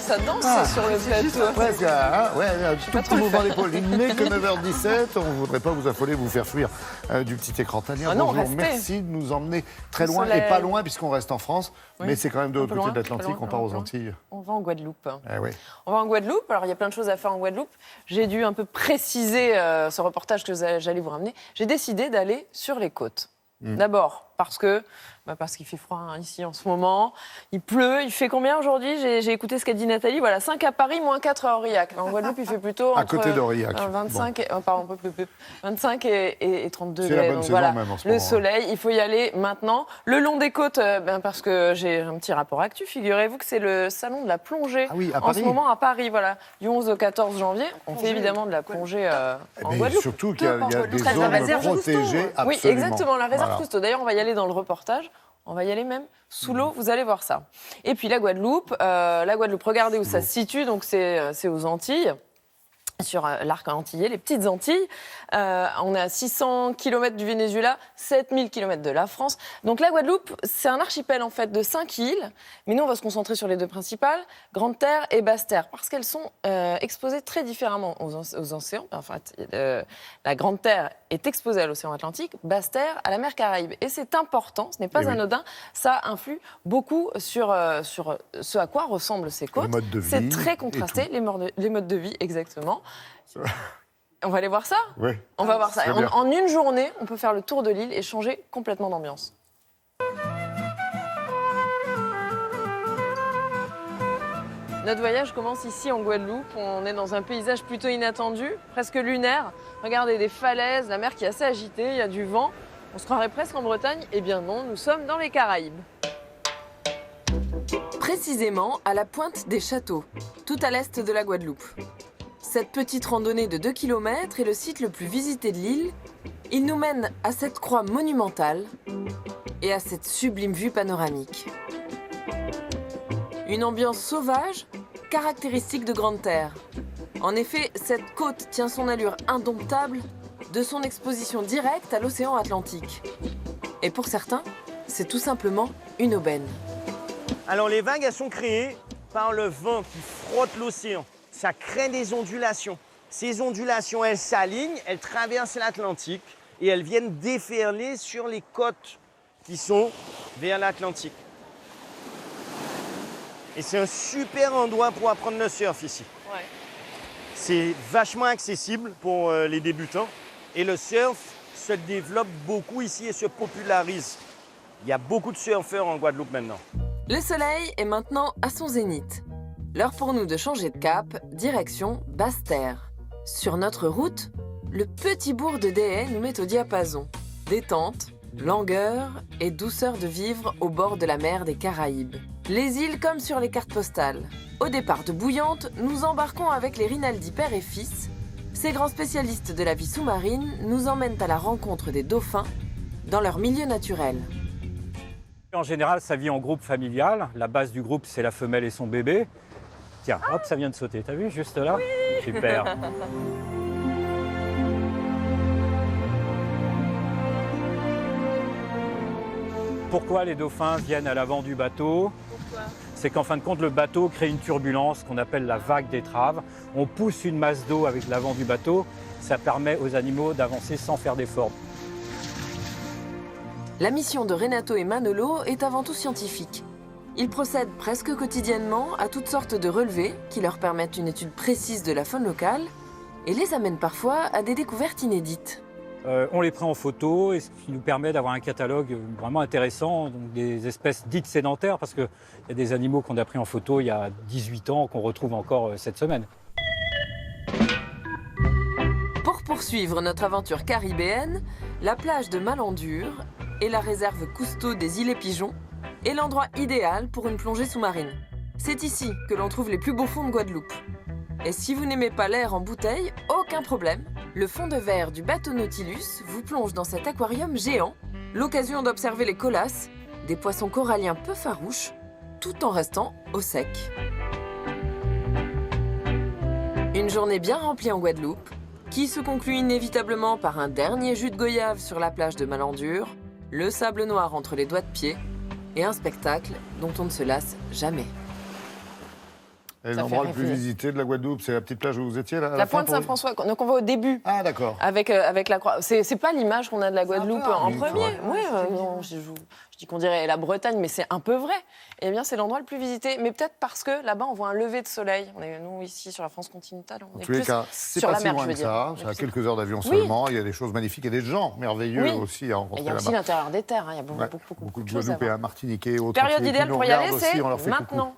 ça danse sur le plateau. Presque, tout petit mouvement d'épaule. Il n'est que 9h17. On ne voudrait pas vous affoler, vous faire fuir du petit écran. Tania, bonjour. Merci de nous emmener très loin et pas loin puisqu'on reste en France. Oui. Mais c'est quand même de l'autre côté de l'Atlantique. On part aux Antilles. On va en Guadeloupe. Oui. On va en Guadeloupe. Alors, il y a plein de choses à faire en Guadeloupe. J'ai dû un peu préciser ce reportage que j'allais vous ramener. J'ai décidé d'aller sur les côtes. D'abord, parce qu'il fait froid ici en ce moment. Il pleut. Il fait combien aujourd'hui ? J'ai écouté ce qu'a dit Nathalie. Voilà, 5 à Paris, moins 4 à Aurillac. En Guadeloupe, il fait plutôt à côté d'Aurillac. 25 et 30 degrés. C'est la bonne saison même en ce moment. Le soleil, il faut y aller maintenant. Le long des côtes, parce que j'ai un petit rapport actu. Figurez-vous que c'est le salon de la plongée en ce moment à Paris. Voilà, du 11 au 14 janvier. On fait évidemment de la plongée en Guadeloupe. Surtout qu'il y a des zones protégées. Oui, exactement, la réserve Cousteau. D'ailleurs, on va y aller dans le reportage. On va y aller même sous l'eau, vous allez voir ça. Et puis la Guadeloupe, regardez où ça se situe. Donc c'est aux Antilles, sur l'arc antillais, les petites Antilles. On est à 600 km du Venezuela, 7000 km de la France. Donc la Guadeloupe, c'est un archipel en fait de 5 îles. Mais nous, on va se concentrer sur les deux principales, Grande-Terre et Basse-Terre, parce qu'elles sont exposées très différemment aux océans. En fait, la Grande-Terre est exposée à l'océan Atlantique, Basse-Terre à la mer Caraïbe. Et c'est important, ce n'est pas anodin, ça influe beaucoup sur ce à quoi ressemblent ces côtes. C'est très contrasté, les modes de vie, exactement. On va aller voir ça ? Oui. On va voir ça. En une journée, on peut faire le tour de l'île et changer complètement d'ambiance. Notre voyage commence ici en Guadeloupe. On est dans un paysage plutôt inattendu, presque lunaire. Regardez des falaises, la mer qui est assez agitée, il y a du vent. On se croirait presque en Bretagne. Eh bien non, nous sommes dans les Caraïbes. Précisément à la pointe des Châteaux, tout à l'est de la Guadeloupe. Cette petite randonnée de 2 km est le site le plus visité de l'île. Il nous mène à cette croix monumentale et à cette sublime vue panoramique. Une ambiance sauvage, caractéristique de Grande-Terre. En effet, cette côte tient son allure indomptable de son exposition directe à l'océan Atlantique. Et pour certains, c'est tout simplement une aubaine. Alors les vagues, elles sont créées par le vent qui frotte l'océan. Ça crée des ondulations. Ces ondulations, elles s'alignent, elles traversent l'Atlantique et elles viennent déferler sur les côtes qui sont vers l'Atlantique. Et c'est un super endroit pour apprendre le surf ici. Ouais. C'est vachement accessible pour les débutants et le surf se développe beaucoup ici et se popularise. Il y a beaucoup de surfeurs en Guadeloupe maintenant. Le soleil est maintenant à son zénith. L'heure pour nous de changer de cap, direction Basse-Terre. Sur notre route, le petit bourg de Déhay nous met au diapason. Détente, langueur et douceur de vivre au bord de la mer des Caraïbes. Les îles comme sur les cartes postales. Au départ de Bouillante, nous embarquons avec les Rinaldi père et fils. Ces grands spécialistes de la vie sous-marine nous emmènent à la rencontre des dauphins dans leur milieu naturel. En général, ça vit en groupe familial. La base du groupe, c'est la femelle et son bébé. Tiens, hop, ça vient de sauter. T'as vu, juste là ? Oui. Super. Pourquoi les dauphins viennent à l'avant du bateau ? C'est qu'en fin de compte, le bateau crée une turbulence qu'on appelle la vague d'étrave. On pousse une masse d'eau avec l'avant du bateau. Ça permet aux animaux d'avancer sans faire d'effort. La mission de Renato et Manolo est avant tout scientifique. Ils procèdent presque quotidiennement à toutes sortes de relevés qui leur permettent une étude précise de la faune locale et les amènent parfois à des découvertes inédites. On les prend en photo, et ce qui nous permet d'avoir un catalogue vraiment intéressant, donc des espèces dites sédentaires, parce qu'il y a des animaux qu'on a pris en photo il y a 18 ans qu'on retrouve encore cette semaine. Pour poursuivre notre aventure caribéenne, la plage de Malandure et la réserve Cousteau des îles et Pigeons est l'endroit idéal pour une plongée sous-marine. C'est ici que l'on trouve les plus beaux fonds de Guadeloupe. Et si vous n'aimez pas l'air en bouteille, aucun problème. Le fond de verre du bateau Nautilus vous plonge dans cet aquarium géant, l'occasion d'observer les colasses, des poissons coralliens peu farouches, tout en restant au sec. Une journée bien remplie en Guadeloupe, qui se conclut inévitablement par un dernier jus de goyave sur la plage de Malandure, le sable noir entre les doigts de pied et un spectacle dont on ne se lasse jamais. Et l'endroit le plus visité de la Guadeloupe, c'est la petite plage où vous étiez là, la Pointe Saint-François. Donc on va au début. Ah d'accord. Avec la croix. C'est pas l'image qu'on a de la Guadeloupe en premier. Oui, je dis qu'on dirait la Bretagne, mais c'est un peu vrai. Eh bien, c'est l'endroit le plus visité. Mais peut-être parce que là-bas, on voit un lever de soleil. Nous, ici, sur la France continentale, on est plus sur la mer, je veux dire. C'est à quelques heures d'avion seulement. Il y a des choses magnifiques. Il y a des gens merveilleux aussi à rencontrer là-bas. Il y a aussi l'intérieur des terres. Il y a beaucoup de de choses à Guadeloupe et voir. à Martiniquais et autres. Période idéale pour y aller, c'est maintenant.